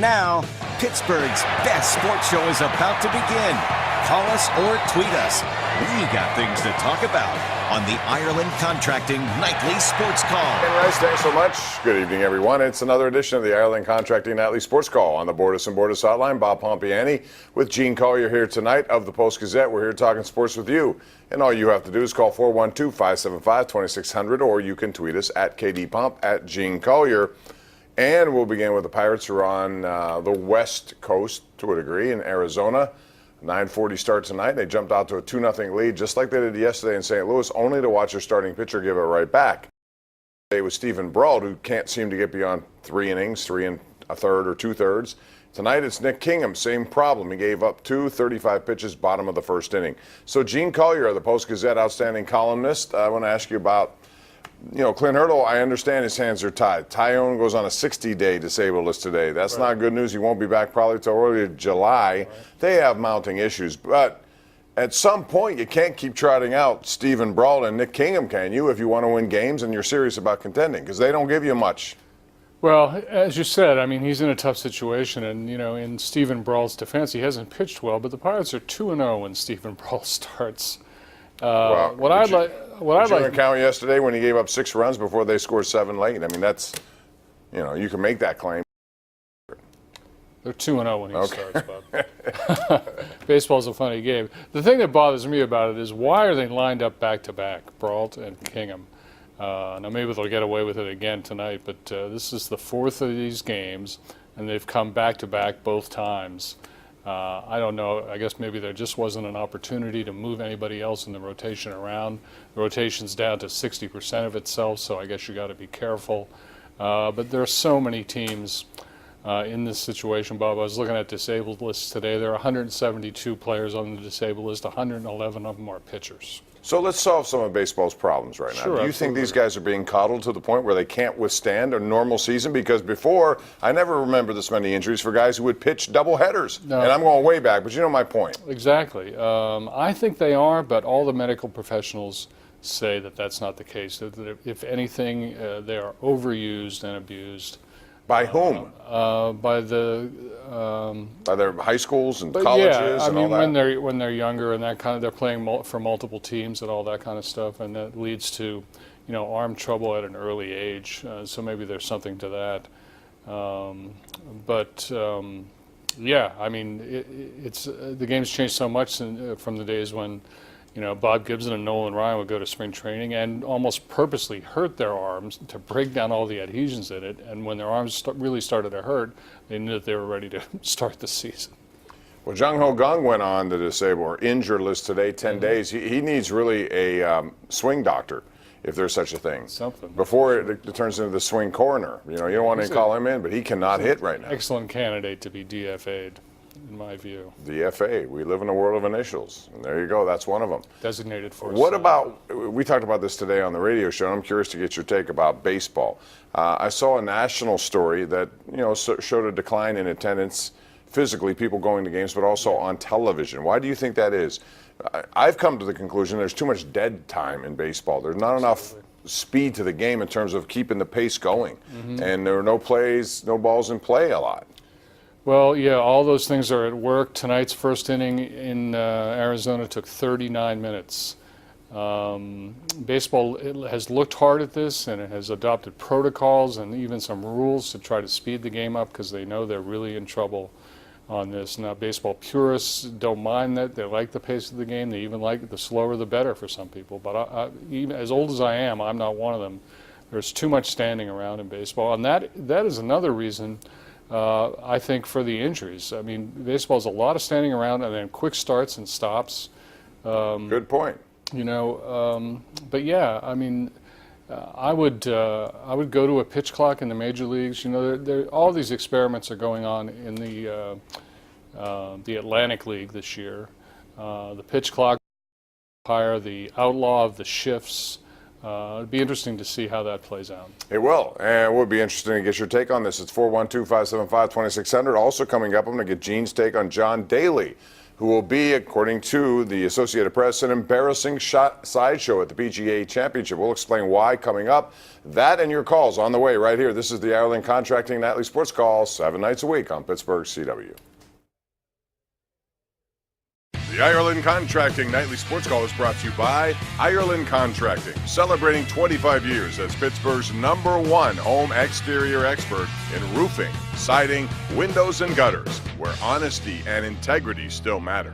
Now, Pittsburgh's best sports show is about to begin. Call us or tweet us. We got things to talk about on the Ireland Contracting Nightly Sports Call. Hey, Rice, thanks so much. Good evening, everyone. It's another edition of the Ireland Contracting Nightly Sports Call on the Borders and Borders hotline. Bob Pompeani with Gene Collier here tonight of the Post-Gazette. We're here talking sports with you. And all you have to do is call 412-575-2600, or you can tweet us at KDPomp, at Gene Collier. And we'll begin with the Pirates, who are on the West Coast to a degree in Arizona. 9:40 start tonight. They jumped out to a 2-0 lead, just like they did yesterday in St. Louis, only to watch their starting pitcher give it right back. It was Stephen Brault, who can't seem to get beyond 3 innings, 3 1/3 or 2/3. Tonight it's Nick Kingham, same problem. He gave up 35 pitches, bottom of the first inning. So Gene Collier, the Post-Gazette outstanding columnist, I want to ask you about, Clint Hurdle. I understand his hands are tied. Tyone goes on a 60-day disabled list today. That's not good news. He won't be back probably till early July. Right. They have mounting issues, but at some point you can't keep trotting out Stephen Brault and Nick Kingham, can you, if you want to win games and you're serious about contending, because they don't give you much. Well, as you said, I mean, he's in a tough situation, and, in Stephen Brault's defense, he hasn't pitched well, but the Pirates are 2-0 when Stephen Brault starts. Well, what I'd like count yesterday when he gave up 6 runs before they scored 7 late. I mean, that's, you can make that claim. They're 2-0 when he starts, Bob. Baseball's a funny game. The thing that bothers me about it is, why are they lined up back-to-back, Brault and Kingham? Now, maybe they'll get away with it again tonight, but this is the 4th of these games, and they've come back-to-back both times. I don't know. I guess maybe there just wasn't an opportunity to move anybody else in the rotation around. The rotation's down to 60% of itself, so I guess you got to be careful. But there are so many teams in this situation, Bob. I was looking at disabled lists today. There are 172 players on the disabled list. 111 of them are pitchers. So let's solve some of baseball's problems right now. Sure, Do you think these guys are being coddled to the point where they can't withstand a normal season? Because before, I never remember this many injuries for guys who would pitch double headers. No. And I'm going way back, but you know my point. Exactly. I think they are, but all the medical professionals say that that's not the case. That if anything, they are overused and abused. By whom? By their high schools and colleges. Yeah, I and mean, all that. when they're younger and that kind of, they're playing for multiple teams and all that kind of stuff, and that leads to, arm trouble at an early age. So maybe there's something to that. Yeah, I mean, it's the game's changed so much from the days when, Bob Gibson and Nolan Ryan would go to spring training and almost purposely hurt their arms to break down all the adhesions in it. And when their arms really started to hurt, they knew that they were ready to start the season. Well, Jung Ho Kang went on the disabled or injured list today, 10 days. He needs really a swing doctor, if there's such a thing. Something. Before it turns into the swing coroner. You don't want to call him in, but he cannot hit right now. Excellent candidate to be DFA'd. In my view. DFA. We live in a world of initials. And there you go. That's one of them. Designated for. What about, we talked about this today on the radio show, and I'm curious to get your take about baseball. I saw a national story that, showed a decline in attendance, physically, people going to games, but also on television. Why do you think that is? I've come to the conclusion there's too much dead time in baseball. There's not enough speed to the game in terms of keeping the pace going. Mm-hmm. And there are no plays, no balls in play a lot. Well, yeah, all those things are at work. Tonight's first inning in Arizona took 39 minutes. Baseball has looked hard at this, and it has adopted protocols and even some rules to try to speed the game up because they know they're really in trouble on this. Now, baseball purists don't mind that. They like the pace of the game. They even like the slower the better for some people. But even as old as I am, I'm not one of them. There's too much standing around in baseball, and that is another reason I think for the injuries. I mean, baseball's a lot of standing around and then quick starts and stops. Good point. But yeah, I mean, I would go to a pitch clock in the major leagues. All these experiments are going on in the Atlantic League this year. The pitch clock higher, the outlaw of the shifts. It'd be interesting to see how that plays out. It will, and it would be interesting to get your take on this. It's 412-575-2600. Also coming up, I'm going to get Gene's take on John Daly, who will be, according to the Associated Press, an embarrassing sideshow at the PGA Championship. We'll explain why coming up. That and your calls on the way right here. This is the Ireland Contracting Nightly Sports Call, 7 nights a week on Pittsburgh CW. The Ireland Contracting Nightly Sports Call is brought to you by Ireland Contracting, celebrating 25 years as Pittsburgh's #1 home exterior expert in roofing, siding, windows, and gutters, where honesty and integrity still matter.